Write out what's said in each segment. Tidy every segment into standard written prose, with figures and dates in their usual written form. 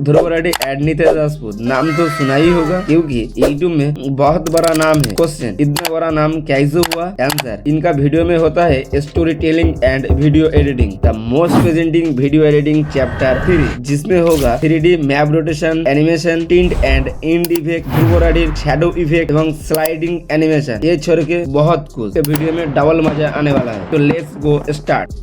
ध्रुव राठी एडनीते राजपूत नाम तो सुना ही होगा क्योंकि यूट्यूब में बहुत बड़ा नाम है। क्वेश्चन, इतना बड़ा नाम कैसे हुआ? आंसर, इनका वीडियो में होता है story telling and video editing. The most presenting video editing chapter 3, जिसमें होगा 3D map rotation, animation, tint and end effect, Dhruv Rathee shadow effect एवं स्लाइडिंग एनिमेशन। ये छोड़ के बहुत कुछ वीडियो में डबल मजा आने वाला है। तो लेट्स गो स्टार्ट।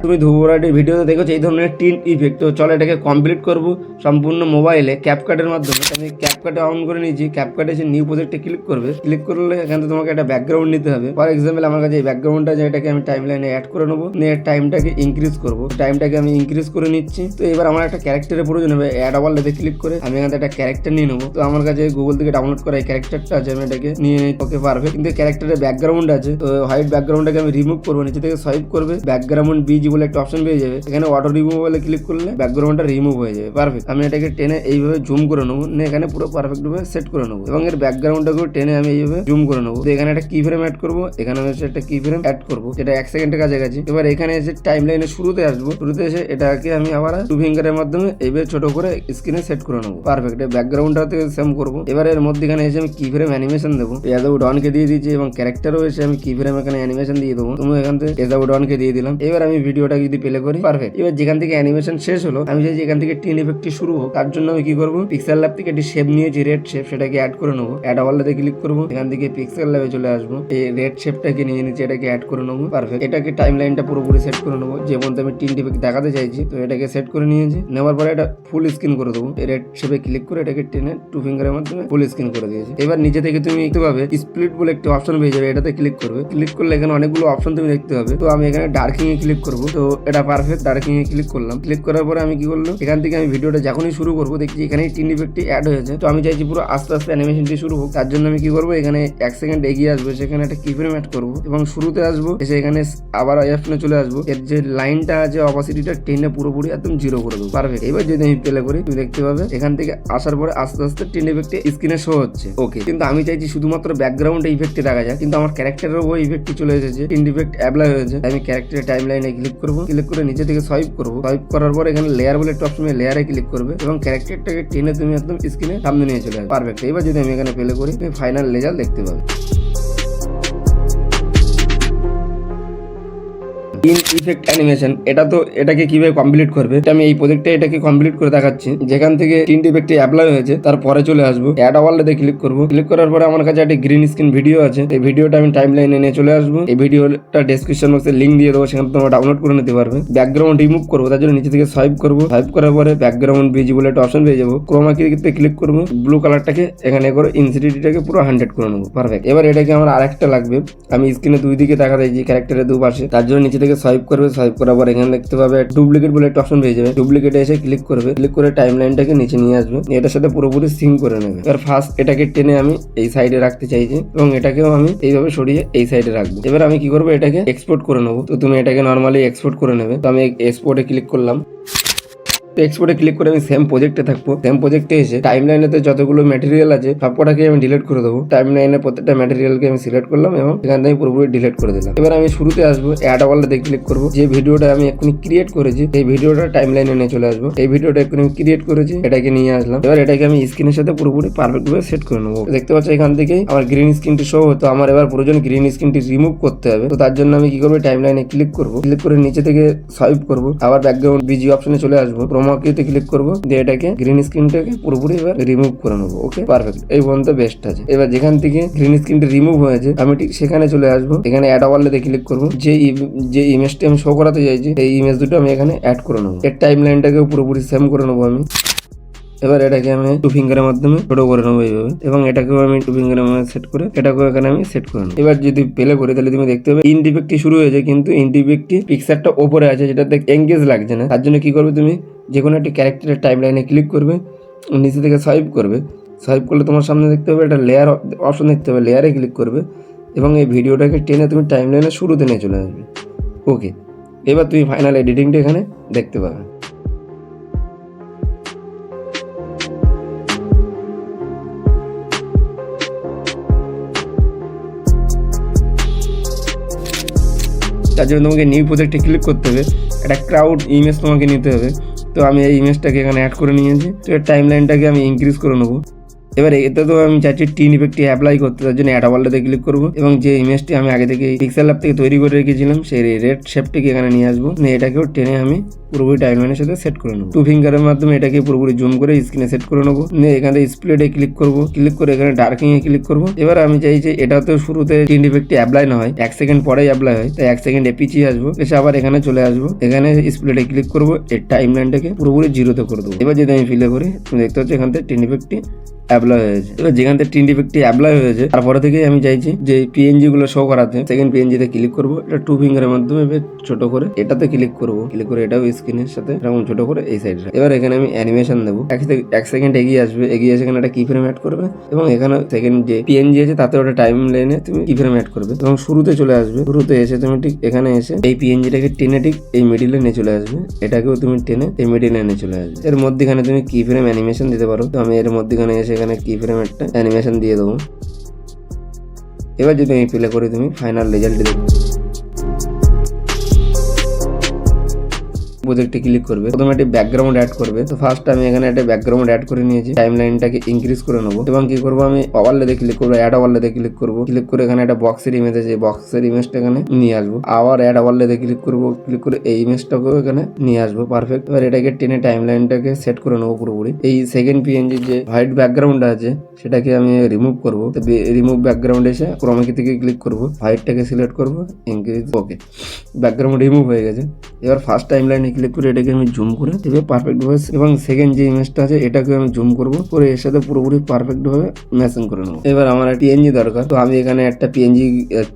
তুমি ধ্রুবরাটির ভিডিওতে দেখেছো এই ধরনের টিন্ট ইফেক্ট। তো চলো এটাকে কমপ্লিট করব সম্পূর্ণ মোবাইলে ক্যাপকাটের মাধ্যমে। আমি ক্যাপকাটে অন করে নিয়েছি। ক্যাপকাটে এসে নিউ প্রজেক্টে ক্লিক করবে। ক্লিক করলে এখানে তোমাকে একটা ব্যাকগ্রাউন্ড নিতে হবে। ফর এক্সাম্পল আমার কাছে এই ব্যাকগ্রাউন্ডটা আছে, এটাকে আমি টাইম লাইনে অ্যাড করে নেবো। নিয়ে টাইমটাকে ইনক্রিজ করবো। টাইমটাকে আমি ইনক্রিজ করে নিচ্ছি। তো এবার আমার একটা ক্যারেক্টারের প্রয়োজন হবে। অ্যাড ওভারলেতে ক্লিক করে আমি এখানে একটা ক্যারেক্টার নিয়ে নেবো। তো আমার কাছে গুগল থেকে ডাউনলোড করা এই ক্যারেক্টারটা আছে, আমি এটাকে নিয়ে ওকে পারবে। কিন্তু ক্যারেক্টারের ব্যাকগ্রাউন্ড আছে, তো হোয়াইট ব্যাকগ্রাউন্ডটাকে আমি রিমুভ করবো। নিচে থেকে সোয়াইপ করবে, ব্যাকগ্রাউন্ড বিজি বলে একটা অপশন পেয়ে যাবে। এখানে অটো রিমুভ বলে ক্লিক করলে ব্যাকগ্রাউন্ডটা রিমুভ হয়ে যাবে। পারফেক্ট। আমি এটাকে টেনে এইভাবে জুম করে নেবো। এখানে পুরো পারফেক্ট ভাবে সেট করে নেবো এবং এর ব্যাকগ্রাউন্ডটাকেও টেনে আমি এইভাবে জুম করে নেবো। তো এখানে একটা কি ফ্রেম অ্যাড করবো। এখানে হচ্ছে একটা কি ফ্রেম অ্যাড করবো, যেটা 1 সেকেন্ডের কাছাকাছি। এবার এখানে এসে টাইম লাইনের শুরুতে আসবো। শুরুতে এসে এটাকে আমি আবার 2 ফিঙ্গারের মাধ্যমে এইভাবে ছোট করে স্ক্রিনে সেট করে নেবো। পারফেক্ট। ব্যাকগ্রাউন্ডটাতে সেম করবো। এবার এর মধ্যেখানে এসে আমি কি ফ্রেম অ্যানিমেশন দেবো। এজাউ ডনকে দিয়ে দিয়েছি এবং ক্যারেক্টারও এসে আমি কি ফ্রেম এখানে অ্যানিমেশন দিয়ে দেবো। তুমি এখান থেকে এজাউ ডনকে দিয়ে দিলাম। এবার আমি ভিডিওটা যদি প্লে করি, পারফেক্ট। এবার যেখান থেকে অ্যানিমেশন শেষ হলো, আমি চাই এখান থেকে টিন ইফেক্টটি শুরু হোক। তার জন্য আমি কি করবো, পিক্সেল ল্যাব থেকে একটি শেপ নিয়েছি, রেড শেপ, সেটাকে অ্যাড করে নেবো। অ্যাড ওভারলেতে ক্লিক করবো। এখান থেকে পিক্সেল ল্যাবে চলে আসবো। এই রেড শেপটাকে নিয়ে নিচ্ছি, এটাকে অ্যাড করে নেবো। পারফেক্ট। এটাকে টাইম লাইনটা পুরোপুরি সেট করে নেবো, যে পর্যন্ত আমি টিন ইফেক্ট দেখাতে চাইছি। তো এটাকে সেট করে নিয়েছি। নেওয়ার পরে এটা ফুল স্ক্রিন করে দেবো। রেড শেপে ক্লিক করে এটাকে টেনে 2 ফিঙ্গারের মাধ্যমে ফুল স্ক্রিন করে দিয়েছি। এবার নিচে থেকে তুমি দেখতে পাবে স্প্লিট বলে একটি অপশন পেয়ে যাবে। এটাতে ক্লিক করবে। ক্লিক করলে এখানে অনেকগুলো অপশন তুমি দেখতে পাবে। তো আমি এখানে ডার্কিং এ ক্লিক করবো। তো এটা পারফেক্ট। ডার্কিং এ ক্লিক করলাম। ক্লিক করার পরে আমি কি করলাম, এখান থেকে আমি ভিডিওটা যখনই শুরু করবো দেখছি এখানে টিন ইফেক্টটি অ্যাড হয়েছে। তো আমি চাইছি পুরো আস্তে আস্তে অ্যানিমেশনটি শুরু হোক। তার জন্য আমি কি করবো, এখানে 1 সেকেন্ড এগিয়ে আসবো, সেখানে একটা কি ফ্রেম অ্যাড করবো এবং শুরুতে আসবো। এসে এখানে আবার অপশনে চলে আসবো। এর যে লাইনটা আছে অপাসিটিটা টেনে পুরোপুরি একদম 0 করে দেবো। পারফেক্ট। এবার যদি আমি প্লে করি, তুমি দেখতে পাবে এখান থেকে আসার পরে আস্তে আস্তে টিন ইফেক্টে স্ক্রিনে শো হচ্ছে। ওকে। কিন্তু আমি চাইছি শুধুমাত্র ব্যাকগ্রাউন্ডে ইফেক্টে রাখা যায়, কিন্তু আমার ক্যারেক্টারের উপর ইফেক্টটি চলে এসেছে, টিন ইফেক্ট অ্যাপ্লাই হয়েছে। আমি ক্যারেক্টারের টাইম লাইনে ক্লিক করবো। ক্লিক করে নিচে থেকে সোয়াইপ করবো। সোয়াইপ করার পর এখানে লেয়ার বলে একটা অপশন, লেয়ারে ক্লিক করবে এবং ক্যারেক্টারটাকে টেনে তুমি একদম স্ক্রিনে সামনে নিয়ে চলে আসবে। পারফেক্ট। এবার যদি আমি এখানে প্লে করি, তুমি ফাইনাল রেজাল্ট দেখতে পাবে। টিন ইফেক্ট অ্যানিমেশন, এটাকে কিভাবে কমপ্লিট করবে, আমি এই প্রজেক্টে এটাকে কমপ্লিট করে দেখাচ্ছি। যেখান থেকে টিন ইফেক্ট অ্যাপ্লাই হয়েছে তারপরে চলে আসবো। অ্যাড ওভারলেতে ক্লিক করবো। ক্লিক করার পরে আমার কাছে একটা গ্রিন স্ক্রিন ভিডিও আছে। এই ভিডিওটা আমি টাইম লাইনে নিয়ে চলে আসবো। এই ভিডিওটা ডেসক্রিপশন বক্সে লিঙ্ক দিয়ে দেবো, সেখানে তোমরা ডাউনলোড করে নিতে পারবে। ব্যাকগ্রাউন্ড রিমুভ করবো, তার জন্য নিচে থেকে সোয়াইপ করবো। সোয়াইপ করার পরে ব্যাকগ্রাউন্ড বিজি বলে একটা অপশন পেয়ে যাবো। ক্রোমা কিতে ক্লিক করবো। ব্লু কালারটাকে এখানে করে ইনসিডিটিটাকে পুরো 100 করে নেবো। পারফেক্ট। এবার এটাকে আমার আরেকটা লাগবে। আমি স্ক্রিনে 2 দিকে দেখা দিয়েছি ক্যারেক্টারের 2 পাশে, তার জন্য নিচে থেকে সোয়াইপ করবে। সোয়াইপ করার পর এখানে দেখতে পাবে ডুপ্লিকেট বলে একটা অপশন পেয়ে যাবে। ডুপ্লিকেটে এসে ক্লিক করবে। ক্লিক করে টাইম লাইনটাকে নিচে নিয়ে আসবে। এটার সাথে পুরোপুরি সিঙ্ক করে নেবে। এবার ফার্স্ট এটাকে টেনে আমি এই সাইডে রাখতে চাইছি এবং এটাকেও আমি এইভাবে সরিয়ে এই সাইডে রাখবো। এবার আমি কি করবো, এটাকে এক্সপোর্ট করে নেবো। তো তুমি এটাকে নর্মালি এক্সপোর্ট করে নেবে। তো আমি এক্সপোর্টে ক্লিক করলাম। এক্সপোর্টে ক্লিক করে আমি সেম প্রজেক্টে থাকবো। সেম প্রজেক্টে এসে টাইম লাইনেতে যতগুলো ম্যাটেরিয়াল আছে সবকটাকে আমি ডিলিট করে দেবো। টাইম লাইনের প্রত্যেকটা ম্যাটেরিয়ালকে আমি সিলেক্ট করলাম এবং এখান থেকে পুরোপুরি ডিলিট করে দিলাম। এবার আমি শুরুতে আসবো, অ্যাড ওভারলেতে ক্লিক করবো। যে ভিডিওটা আমি এক্ষুনি ক্রিয়েট করেছি এই ভিডিওটা টাইম লাইনে নিয়ে চলে আসবো। এই ভিডিওটা এক্ষুনি আমি ক্রিয়েট করেছি, এটাকে নিয়ে আসলাম। এবার এটাকে আমি স্ক্রিনের সাথে পুরোপুরি পারফেক্ট ভাবে সেট করে নেবো। দেখতে পাচ্ছ এখান থেকেই আমার গ্রিন স্ক্রিনটি শো হতো। আমার এবার প্রয়োজন গ্রিন স্ক্রিনটি রিমুভ করতে হবে। তো তার জন্য আমি কি করবো, টাইম লাইনে ক্লিক করবো। ক্লিক করে নিচে থেকে সোয়াইপ করবো। আবার ব্যাকগ্রাউন্ড বিজি অপশনে চলে আসবো। ক্রোমা কিতে ক্লিক করবো। দিয়ে এটাকে গ্রিন স্ক্রিনটাকে পুরোপুরি এবার রিমুভ করে নেবো। ওকে। পারফেক্ট। এই পর্যন্ত বেস্ট আছে। এবার যেখান থেকে গ্রিন স্ক্রিনটা রিমুভ হয়েছে আমি ঠিক সেখানে চলে আসবো। এখানে অ্যাড ওভারলেতে ক্লিক করবো। যে ইমেজটি আমি শো করাতে চাইছি এই ইমেজ দুটো আমি এখানে অ্যাড করে নেবো। এর টাইম লাইনটাকেও পুরোপুরি সেম করে নেবো আমি। এবার এটাকে আমি 2 ফিঙ্গারের মাধ্যমে ছোট করে নেবো এইভাবে এবং এটাকেও আমি 2 ফিঙ্গারের মাধ্যমে সেট করে এটাকেও এখানে আমি সেট করে নেবো। এবার যদি প্লে করি তাহলে তুমি দেখতে পাবে ইন্ড ইফেক্টটি শুরু হয়েছে, কিন্তু ইন্ড ইফেক্টটি পিকচারটা ওপরে আছে, যেটাতে এঙ্গেজ লাগছে না। তার জন্য কি করবে, তুমি যে কোনো একটি ক্যারেক্টারের টাইম লাইনে ক্লিক করবে, নিচে থেকে সোয়াইপ করবে। সোয়াইপ করলে তোমার সামনে দেখতে হবে একটা লেয়ার অপশন দেখতে হবে। লেয়ারে ক্লিক করবে এবং এই ভিডিওটাকে টেনে তুমি টাইম লাইনের শুরুতে নিয়ে চলে আসবে। ওকে। এবার তুমি ফাইনাল এডিটিংটা এখানে দেখতে পাবে। তার জন্য তোমাকে নিউ প্রজেক্টে ক্লিক করতে হবে, একটা ক্রাউড ইমেজ তোমাকে নিতে হবে। তো আমি এই ইমেজটাকে এখানে অ্যাড করে নিয়েছি। তো এর টাইম লাইনটাকে আমি ইনক্রিজ করে নেবো। এবার এতে তো আমি চাচ্ছি টিন ইফেক্টটি অ্যাপ্লাই করতে, তার জন্য অ্যাড ওয়ার্ল্ডে ক্লিক করবো এবং যে ইমেজটি আমি আগে থেকে পিক্সেল ল্যাব থেকে তৈরি করে রেখেছিলাম সেই রেড শেপটিকে এখানে নিয়ে আসবো। এটাকেও টেনে আমি পুরোপুরি টাইমলাইনের সাথে সেট করে নেবো। 2 ফিঙ্গারের মাধ্যমে এটাকে পুরোপুরি জুম করে স্ক্রিনে সেট করে নেবো। এখান থেকে স্প্লিটে ক্লিক করবো, ক্লিক করে এখানে ডার্কিং এ ক্লিক করবো। এবার আমি চাইছি এটাতে শুরুতে টিন ইফেক্টটি অ্যাপ্লাই না হয়, 1 সেকেন্ড পরেই অ্যাপ্লাই হয়, তাই 1 সেকেন্ড পিছিয়ে আসবো, এসে আবার এখানে চলে আসবো, এখানে স্প্লিটে ক্লিক করবো, এর টাইম লাইনটাকে পুরোপুরি 0-তে করে দেবো। এবার যদি আমি ফিলে করি তুমি দেখতে পাচ্ছ এখান থেকে টিন ইফেক্টটি অ্যাপ্লাই হয়েছে। এবার যেখান থেকে টিন ইফেক্টটি অ্যাপ্লাই হয়েছে তারপরে থেকে আমি চাইছি যে পিএনজি গুলো শো করাতে সেকেন্ড পিএনজিতে ক্লিক করবো, এটা 2 ফিঙ্গারের মাধ্যমে ছোট করে এটাতে ক্লিক করবো, ক্লিক করে এটাও স্ক্রিনের সাথে এরকম ছোট করে এই সাইডে। এবার এখানে আমি অ্যানিমেশন দেবো, 1 সেকেন্ড এগিয়ে আসবে, এগিয়ে এসে এখানে একটা কি ফ্রেম অ্যাড করবে এবং এখানে সেকেন্ড যে পিএনজি আছে তাতে ওটা টাইম লাইনে তুমি কি ফ্রেম অ্যাড করবে এবং শুরুতে চলে আসবে। শুরুতে এসে তুমি ঠিক এখানে এসে এই পিএনজিটাকে টেনে ঠিক এই মিডিলে নিয়ে চলে আসবে, এটাকেও তুমি টেনে এই মিডিলে নিয়ে চলে আসবে। এর মধ্যেখানে তুমি কি ফ্রেম অ্যানিমেশন দিতে পারো, তো আমি এর মধ্যেখানে এসে এখানে কি ফ্রেম একটা অ্যানিমেশন দিয়ে দেবো। এবার যদি আমি প্লে করি তুমি ফাইনাল রেজাল্ট দেখো। প্রজেক্টে ক্লিক করবে, প্রথমে একটা ব্যাকগ্রাউন্ড অ্যাড করবে। তো ফার্স্ট আমি এখানে একটা ব্যাকগ্রাউন্ড অ্যাড করে নিয়েছি, টাইম লাইনটাকে ইনক্রিজ করে নেবো এবং কি করবো আমি ওভারলেতে ক্লিক করবো, অ্যাড ওভারলেতে ক্লিক করবো, ক্লিক করে এখানে একটা বক্সের ইমেজ আছে, বক্সের ইমেজটা এখানে নিয়ে আসবো, আবার অ্যাড ওভারলেতে ক্লিক করবো, ক্লিক করে এই ইমেজটাকেও এখানে নিয়ে আসবো, পারফেক্ট। এবার এটাকে টেনে টাইম লাইনটাকে সেট করে নেবো পুরোপুরি। এই সেকেন্ড পিএনজি যে হোয়াইট ব্যাকগ্রাউন্ড আছে সেটাকে আমি রিমুভ করবো, রিমুভ ব্যাকগ্রাউন্ড এসে ক্রোমাকি থেকে ক্লিক করবো, হোয়াইটটাকে সিলেক্ট করবো, ইনক্রিজ, ওকে, ব্যাকগ্রাউন্ড রিমুভ হয়ে গেছে। এবার ফার্স্ট টাইম লাইনে ক্লিক করে এটাকে আমি জুম করে দেবে পারফেক্ট ভাবে এবং সেকেন্ড যে ইমেজটা আছে এটাকে আমি জুম করবো, করে এর সাথে পুরোপুরি পারফেক্ট ভাবে ম্যাচিং করে নেবো। এবার আমার পিএনজি দরকার, তো আমি এখানে একটা পিএনজি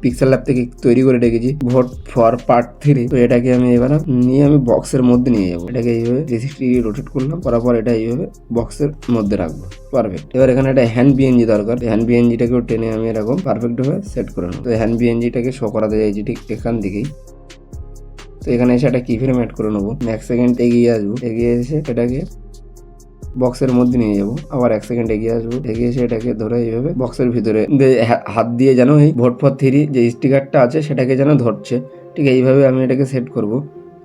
পিক্সেল ল্যাব থেকে তৈরি করে রেখেছি, ভোট ফর পার্ট 3। তো এটাকে আমি এবার নিয়ে আমি বক্সের মধ্যে নিয়ে যাবো, এটাকে এইভাবে 360 রোটেট করলাম, করার পর এটা এইভাবে বক্সের মধ্যে রাখবো, পারফেক্ট। এবার এখানে একটা হ্যান্ড পিএনজি দরকার, হ্যান্ড পিএনজিটাকেও টেনে আমি এরকম পারফেক্ট ভাবে সেট করে নেবো। তো হ্যান্ড পিএনজিটাকে শো করাতে চাইছি ঠিক এখান থেকেই। তো এখানে এসে একটা কি ফ্রেম অ্যাড করে নেবো, 1 সেকেন্ড এগিয়ে আসবো, এগিয়ে এসে এটাকে বক্সের মধ্যে নিয়ে যাবো, আবার 1 সেকেন্ড এগিয়ে আসবো, এগিয়ে এসে এটাকে ধরে এইভাবে বক্সের ভিতরে হাত দিয়ে যেন এই ভোট ফর 3 যে স্টিকারটা আছে সেটাকে যেন ধরছে, ঠিক এইভাবে আমি এটাকে সেট করব।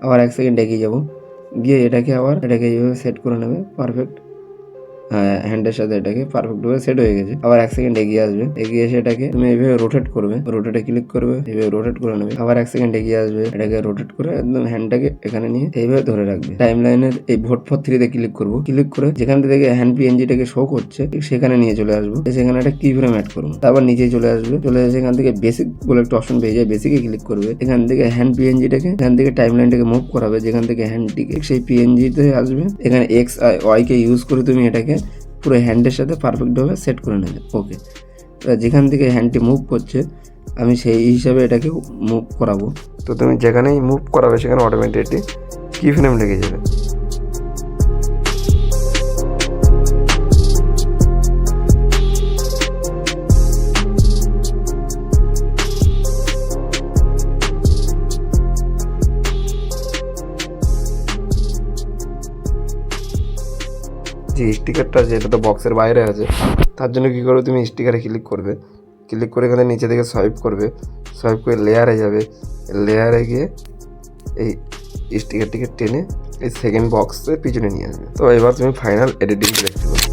আবার 1 সেকেন্ড এগিয়ে যাবো, গিয়ে এটাকে এইভাবে সেট করে নেবে, পারফেক্ট। হ্যাঁ, হ্যান্ডের সাথে এটাকে পারফেক্ট ভাবে সেট হয়ে গেছে। আবার 1 সেকেন্ড এগিয়ে আসবে, এগিয়ে এসে এটাকে তুমি এইভাবে রোটেট করবে, রোটেটে ক্লিক করবে, এইভাবে রোটেট করে নেবে। আবার 1 সেকেন্ড এগিয়ে আসবে, এটাকে রোটেট করে একদম হ্যান্ডটাকে এখানে নিয়ে এইভাবে ধরে রাখবে। টাইম লাইনের এই ভোট ফর 3 তে ক্লিক করবো, ক্লিক করে যেখান থেকে হ্যান্ড পিএনজিটাকে শো করছে ঠিক সেখানে নিয়ে চলে আসবো, সেখানে একটা কি ফ্রেম অ্যাড করবো। তারপর নিচে চলে আসবে, চলে এসে এখান থেকে বেসিক বলে একটা অপশন পেয়ে যায়, বেসিকে ক্লিক করবে, এখান থেকে হ্যান্ড পিএনজিটাকে এখান থেকে টাইম লাইনটাকে মুভ করাবে, যেখান থেকে হ্যান্ডটিকে সেই পিএনজিতে আসবে, এখানে এক্স ওয়াই কে ইউজ করে তুমি এটাকে পুরো হ্যান্ডের সাথে পারফেক্টভাবে সেট করে নেবে, ওকে। যেখান থেকে হ্যান্ডটি মুভ করছে আমি সেই হিসাবে এটাকে মুভ করাবো। তো তুমি যেখানেই মুভ করাবে সেখানে অটোমেটিকলি কি ফ্রেম লেগে যাবে। যে স্টিকারটা আছে এটা তো বক্সের বাইরে আছে, তার জন্য কী করবে তুমি স্টিকারে ক্লিক করবে, ক্লিক করে এখানে নিচে থেকে সোয়াইপ করবে, সোয়াইপ করে লেয়ারে যাবে, লেয়ারে গিয়ে এই স্টিকারটিকে টেনে এই সেকেন্ড বক্সের পিছনে নিয়ে আসবে। তো এবার তুমি ফাইনাল এডিটিংটা দেখতে পাবে।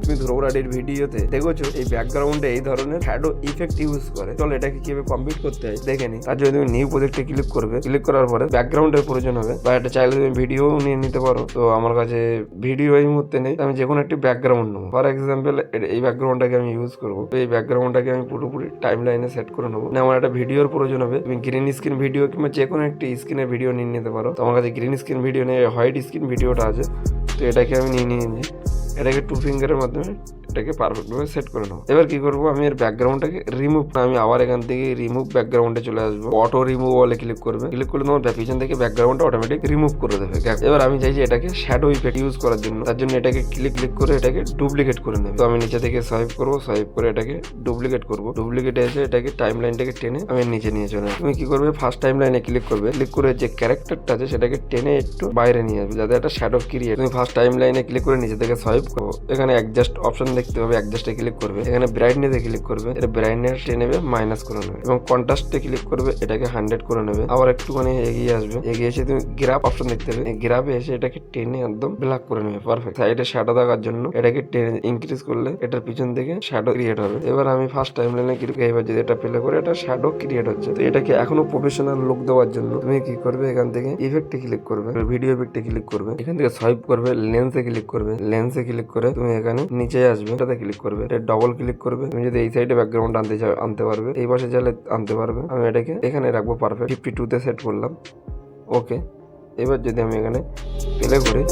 তুমি ধ্রুবরাডির ভিডিওতে দেখেছো এই ব্যাকগ্রাউন্ডে এই ধরনের শ্যাডো ইফেক্ট ইউজ করে। চলো এটাকে কিভাবে কমপ্লিট করতে হয় দেখে নি। তার জন্য তুমি নিউ প্রজেক্টে ক্লিক করবে, ক্লিক করার পরে ব্যাকগ্রাউন্ডের প্রয়োজন হবে, বা এটা চাইলে তুমি ভিডিও নিয়ে নিতে পারো। তো আমার কাছে ভিডিও এই মুহূর্তে নেই, আমি যে কোনো একটি ব্যাকগ্রাউন্ড নেবো। ফর এক্সাম্পল এই ব্যাকগ্রাউন্ডটাকে আমি ইউজ করবো। তো এই ব্যাকগ্রাউন্ডটাকে আমি পুরোপুরি টাইম লাইনে সেট করে নেবো। আমার একটা ভিডিওর প্রয়োজন হবে, তুমি গ্রিন স্ক্রিন ভিডিও কিংবা যে কোনো একটি স্ক্রিনের ভিডিও নিয়ে নিতে পারো। তো আমার কাছে গ্রিন স্ক্রিন ভিডিও নেই, হোয়াইট স্ক্রিন ভিডিওটা আছে। তো এটাকে আমি নিয়ে এটাকে 2 ফিঙ্গারের মাধ্যমে এটাকে পারফেক্টভাবে সেট করে নেবো। এবার কি করবো, আমি এর ব্যাকগ্রাউন্ডটাকে রিমুভ, আমি আবার এখান থেকে রিমুভ ব্যাকগ্রাউন্ডে চলে আসবো, অটো রিমুভ বলে ক্লিক করবে, ক্লিক করলে তোমার পিছন থেকে ব্যাকগ্রাউন্ডটা অটোমেটিক রিমুভ করে দেবে। এবার আমি চাইছি এটাকে শ্যাডো ইফেক্ট ইউজ করার জন্য, তার জন্য এটাকে ক্লিক করে এটাকে ডুপ্লিকেট করে নেবে। তো আমি নিচে থেকে সোয়াইপ করবো, সোয়াইপ করে এটাকে ডুপ্লিকেট করবো, ডুপ্লিকেট এসে এটাকে টাইম লাইনটাকে টেনে আমি নিচে নিয়ে চলে আসবো। তুমি কি করবে, ফার্স্ট টাইম লাইনে ক্লিক করবে, ক্লিক করে যে ক্যারেক্টারটা আছে সেটাকে টেনে একটু বাইরে নিয়ে আসবে, যাতে একটা শ্যাডো ক্রিয়েট। তুমি ফার্স্ট টাইম লাইনে ক্লিক করে নিচে থেকে সোয়াইপ সোয়াইপ করবো, এখানে অ্যাডজাস্ট অপশন দেখতে পাবে, অ্যাডজাস্টে ক্লিক করবে, এখানে ব্রাইটনেসে ক্লিক করবে, এর ব্রাইটনেস নেবে মাইনাস করে নেবে এবং কন্ট্রাস্টে ক্লিক করবে, এটাকে 100 করে নেবে। আবার একটুখানি এগিয়ে আসবে, এগিয়ে এসে তুমি গ্রাফ অপশন দেখতে পাবে, এই গ্রাফে এসে এটাকে টেনে একদম ব্ল্যাক করে নেবে। পারফেক্ট। সাইডে শ্যাডো দেওয়ার জন্য এটাকে টেনে ইনক্রিজ করলে এটার পিছন থেকে শ্যাডো ক্রিয়েট হবে। এবার আমি ফার্স্ট টাইম লাইনে ক্লিক, এবার যদি এটা প্লে করে এটা শ্যাডো ক্রিয়েট হচ্ছে। তো এটাকে এখনো প্রফেশনাল লুক দেওয়ার জন্য তুমি কি করবে, এখান থেকে ইফেক্টে ক্লিক করবে, ভিডিও ইফেক্টে ক্লিক করবে, এখান থেকে সোয়াইপ করবে, লেন্সে ক্লিক করবে, লেন্সে ক্লিক করে তুমি এখানে নিচে আসবে, এটাতে ক্লিক করবে, এটা ডবল ক্লিক করবে। তুমি যদি এই সাইডে ব্যাকগ্রাউন্ড আনতে চাও আনতে পারবে, এই পাশে চাইলে আনতে পারবে। আমি এটাকে এখানে রাখবো, পারফেক্ট 52 তে সেট করলাম। ওকে, এবার যদি আমি এখানে প্লে করি,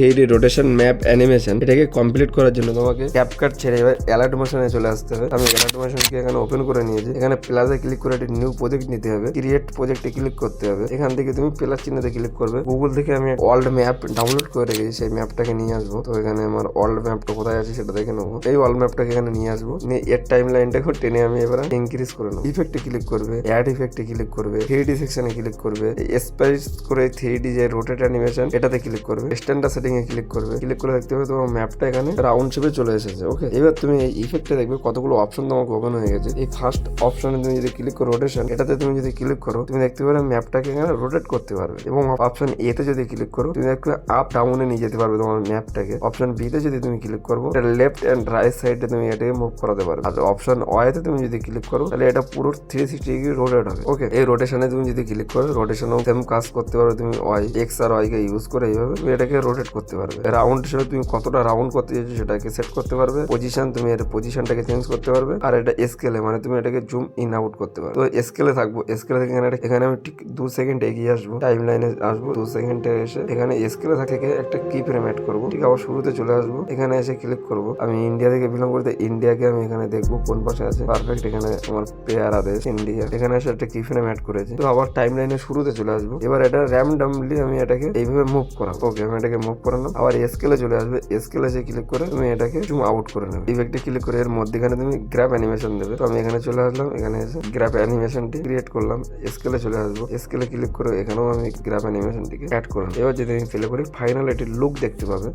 থ্রি রোটেশন ম্যাপ অ্যানিমেশন, এটাকে কমপ্লিট করার জন্য তোমাকে ক্যাপকাট ছেড়ে এবার অ্যালার্ট মোশনে চলে আসতে হবে। আমি অ্যালার্ট মোশনকে এখানে ওপেন করে নিয়েছি, এখানে প্লাসে ক্লিক করে একটি নিউ প্রজেক্ট নিতে হবে, ক্রিয়েট প্রজেক্টে ক্লিক করতে হবে। এখান থেকে তুমি প্লাস চিহ্নতে ক্লিক করবে। গুগল থেকে আমি ওয়ার্ল্ড ম্যাপ ডাউনলোড করে রেখেছি, সেই ম্যাপটাকে নিয়ে আসবো। তো এখানে আমার ওয়ার্ল্ড ম্যাপটা কোথায় আছে সেটা দেখে নেবো। এই ওয়ার্ল্ড ম্যাপটাকে এখানে নিয়ে আসবো, নিয়ে এর টাইম লাইনটাকে টেনে আমি এবার ইনক্রিজ করে নেবো। ইফেক্টে ক্লিক করবে, অ্যাড ইফেক্টে ক্লিক করবে, 3D সেকশনে ক্লিক করবে, স্পাইস করে 3D যে রোটেট অ্যানিমেশন এটাতে ক্লিক করবে, স্ট্যান্ডার্ড সেটিং এ ক্লিক করবে। ক্লিক করে দেখতে হবে তোমার ম্যাপটা এখানে রাউন্ড শেপে চলে এসেছে। ওকে, এবার তুমি এই ইফেক্টে দেখবে কতগুলো অপশন তোমাকে ওপেন হয়ে গেছে। এই ফার্স্ট অপশনে তুমি যদি ক্লিক করো রোটেশন, এটাতে তুমি যদি ক্লিক করো তুমি দেখতে পারবে ম্যাপটাকে এখানে রোটেট করতে পারবে। এবং অপশন এ তে যদি ক্লিক করো তুমি দেখবে আপ ডাউনে নিয়ে যেতে পারবে তোমার ম্যাপটাকে। অপশন বি তে যদি তুমি ক্লিক করো এটা লেফট এন্ড রাইট সাইডে তুমি এটাকে মুভ করাতে পারবে। আর অপশন ওয়াই তে তুমি যদি ক্লিক করো তাহলে এটা পুরো 360 ডিগ্রি রোটেট হবে। ওকে, এই রোটেশনে তুমি যদি ক্লিক করো রোটেশনও সেম কাজ করতে পারবে। তুমি ওয়াই এক্স আর ওয়াই কে ইউজ করে এইভাবে তুমি এটাকে রোটেট করতে পারবে। রাউন্ড হিসেবে তুমি কতটা রাউন্ড করতে চাইছো সেটাকে সেট করতে পারবে। পজিশন, তুমি এর পজিশনটাকে চেঞ্জ করতে পারবে। আর এটা স্কেলে, মানে তুমি এটাকে জুম ইন আউট করতে পারবে। তো স্কেলে থাকবো, স্কেলে থেকে এখানে আমি ঠিক 2 সেকেন্ড এগিয়ে আসবো, টাইম লাইনে আসবো, 2 সেকেন্ডে এসে এখানে স্কেলে থেকে একটা কি ফ্রেম অ্যাড করবো। ঠিক আবার শুরুতে চলে আসবো, এখানে এসে ক্লিক করবো। আমি ইন্ডিয়া থেকে বিলং করতে ইন্ডিয়াকে আমি এখানে দেখবো কোন পাশে আছে। পারফেক্ট, এখানে আমার পেয়ার আদেশ ইন্ডিয়া, এখানে এসে একটা কি ফ্রেম অ্যাড করেছি। তো আবার টাইম লাইনে শুরুতে চলে আসবো। এবার এটা র্যান্ডমলি আমি এটাকে এইভাবে মুভ করাবো। ওকে, আমি এটাকে মুভ করালাম। আবার স্কেলে চলে আসবে, স্কেলে এসে ক্লিক করে তুমি এটাকে জুম আউট করে নেবে। ইফেক্টে ক্লিক করে এর মধ্যেখানে তুমি গ্রাফ অ্যানিমেশন দেবে। তো আমি এখানে চলে আসলাম, এখানে এসে গ্রাফ অ্যানিমেশনটি ক্রিয়েট করলাম। স্কেলে চলে আসবো, স্কেলে ক্লিক করে এখানেও আমি গ্রাফ অ্যানিমেশনটিকে অ্যাড করলাম। এবার যদি আমি প্লে করি ফাইনাল এটির লুক দেখতে পাবে।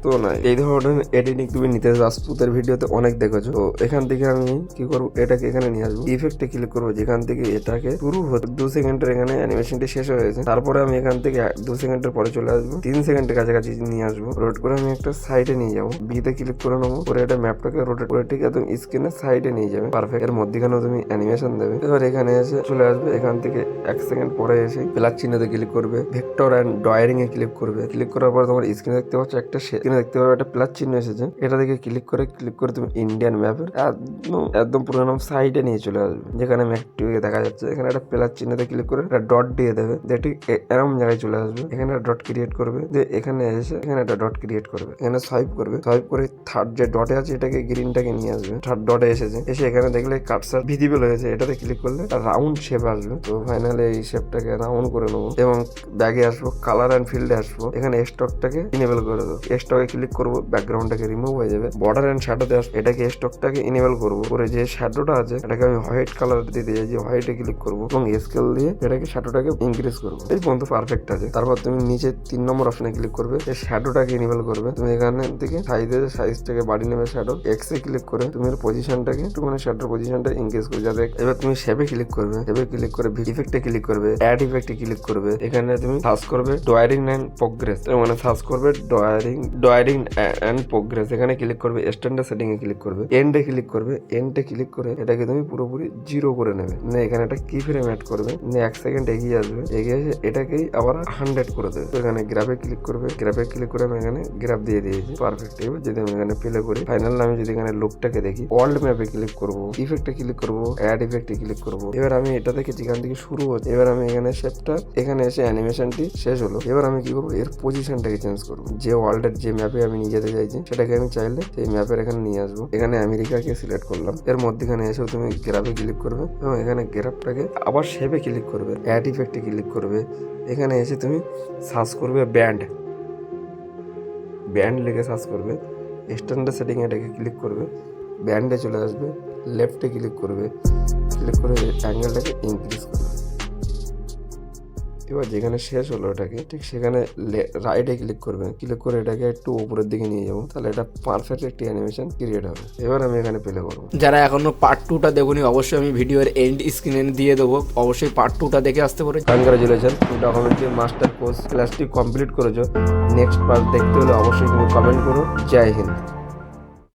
তো না, এই ধরনের এডিটিং তুমি নিতে রাজপুতের ভিডিওতে অনেক দেখেছো। তো এখান থেকে আমি কি করবো, এটাকে এখানে নিয়ে আসবো, ইফেক্টে ক্লিক করবো, যেখান থেকে এটাকে শুরু হতো 2 সেকেন্ডের এখানে অ্যানিমেশনটি শেষ হয়েছে। তারপরে আমি এখান থেকে 2 সেকেন্ডের পরে চলে আসবো, 3 সেকেন্ডের কাছাকাছি নিয়ে আসবো। রোটেট করে আমি একটা সাইডে নিয়ে যাবো, বিতে ক্লিক করে নেবো, করে এটা ম্যাপটাকে রোটেট করে ঠিক একদম স্ক্রিনের সাইডে নিয়ে যাবে। পারফেক্ট, এর মধ্যেখানেও তুমি অ্যানিমেশন দেবে। এবার এখানে এসে চলে আসবে, এখান থেকে 1 সেকেন্ড পরে এসে প্লাস চিহ্নতে ক্লিক করবে, ভেক্টর অ্যান্ড ডয়ারিং এ ক্লিক করবে। ক্লিক করার পর তোমার স্ক্রিনে দেখতে পাচ্ছ একটা স্ক্রিনে দেখতে পাবে একটা প্লাস চিহ্ন এসেছে। এটা থেকে ক্লিক করে তুমি ইন্ডিয়ান ম্যাপের একদম পুরো নাম সাইডে নিয়ে চলে আসবে, যেখানে ম্যাপটিকে দেখা যাচ্ছে। এখানে একটা প্লাস চিহ্নতে ক্লিক করে একটা ডট দিয়ে দেবে, যেটি এরকম জায়গায় চলে আসবে। এখানে একটা ডট ক্রিয়েট করবে, যে এখানে এসে এখানে একটা ডট ক্রিয়েট করবে, এখানে সোয়াইপ করবে, সোয়াইপ করে থার্ড যে ডটে আছে এটাকে গ্রিনটাকে নিয়ে আসবে। থার্ড ডটে এসেছে, এসে এখানে দেখলে কাটসার ভিজিবল হয়েছে, এটাতে ক্লিক করলে রাউন্ড শেপ আসবে। তো ফাইনালি এই শেপটাকে রাউন্ড করে নেবো এবং ব্যাগে আসবো, কালার অ্যান্ড ফিল্ডে আসবো, এখানে স্টকটাকে ইনেবল করে দেবো। স্টকে ক্লিক করবো, ব্যাকগ্রাউন্ডটাকে রিমুভ হয়ে যাবে। বর্ডার এন্ড শ্যাডোতে আসবো, এটাকে স্টকটাকে ইনেবল করবো, করে যে শ্যাডোটা আছে এটাকে আমি হোয়াইট কালার দিতে চাই, যে হোয়াইটে ক্লিক করবো এবং স্কেল দিয়ে এটাকে শ্যাডোটাকে ইনক্রিজ করবো। এই পর্যন্ত পারফেক্ট আছে। তারপর তুমি নিচে 3 নম্বর অপশনে ক্লিক করবে, এই শ্যাডোটাকে ইনেবল করবে। তুমি এখানে থেকে সাইজটাকে বাড়িয়ে নেবে, শ্যাডো এক্স এ ক্লিক করে তুমি এর পজিশনটাকে একটু মানে শ্যাডোর পজিশনটা ইনক্রিজ করে যাবে। এবার তুমি শেপে ক্লিক করবে, শেপে ক্লিক করে ইফেক্টে ক্লিক করবে, অ্যাড ইফেক্টে ক্লিক করবে। এখানে তুমি সার্চ করবে ডয়ারিং এন্ড প্রোগ্রেস, মানে সার্চ করবে ডয়ারিং এন্ড প্রোগ্রেস। এখানে ক্লিক করবে, স্ট্যান্ডার্ড সেটিং এ ক্লিক করবে, এন্ডে ক্লিক করবে, এন্ডে ক্লিক করে এটাকে তুমি পুরোপুরি 0 করে নেবে। এখানে একটা কি ফ্রেম অ্যাড করবে, 1 সেকেন্ড এগিয়ে আসবে, এগিয়ে এসে এটাকেই আবার 100 করে দেবে। তো এখানে গ্রাফে ক্লিক করবে, গ্রাফে ক্লিক করে আমি এখানে গ্রাফ দিয়ে দিয়েছি। পারফেক্ট। এবার যদি আমি এখানে প্লে করি, ফাইনাল আমি যদি এখানে লুকটাকে দেখি, ওয়ার্ল্ড ম্যাপে ক্লিক করবো, ইফেক্টে ক্লিক করবো, অ্যাড ইফেক্টে ক্লিক করবো। এবার আমি এটা থেকে যেখান থেকে শুরু হচ্ছে, এবার আমি এখানে শেপটা এখানে এসে অ্যানিমেশনটি শেষ হলো। এবার আমি কি করবো, এর পজিশনটাকে চেঞ্জ করবো, যে ওয়ার্ল্ডের যে ম্যাপে আমি নিয়ে যেতে চাইছি সেটাকে আমি চাইলে সেই ম্যাপের এখানে নিয়ে আসবো। এখানে আমেরিকাকে সিলেক্ট করলাম, এর মধ্যখানে এসেও তুমি গ্রাফে ক্লিক করবে এবং এখানে গ্রাফটাকে আবার শেপে ক্লিক করবে, অ্যাড ইফেক্টে ক্লিক করবে। এখানে এসে তুমি সার্চ করবে ব্যান্ড লিখে সার্চ করবে, স্ট্যান্ডার্ড সেটিং এটাকে ক্লিক করবে, ব্যান্ডে চলে আসবে, লেফটে ক্লিক করবে, ক্লিক করে অ্যাঙ্গেলটাকে ইনক্রিজ করবে। এবার যেখানে শেষ হলো এটাকে ঠিক সেখানে রাইটে ক্লিক করবেন, ক্লিক করে এটাকে একটু উপরের দিকে নিয়ে যাবো, তাহলে এটা পারফেক্ট একটি অ্যানিমেশন ক্রিয়েট হবে। এবার আমি এখানে প্লে করবো। যারা এখনো পার্ট 2টা দেখুনি অবশ্যই আমি ভিডিওর এন্ড স্ক্রিনে দিয়ে দেবো, অবশ্যই পার্ট 2টা দেখে আসতে পারো। কনগ্রাচুলেশন, ডকুমেন্টারি মাস্টার কোর্স ক্লাসটি কমপ্লিট করেছো। নেক্সট পার্ট দেখতে হলে অবশ্যই তুমি কমেন্ট করো। জয় হিন্দ।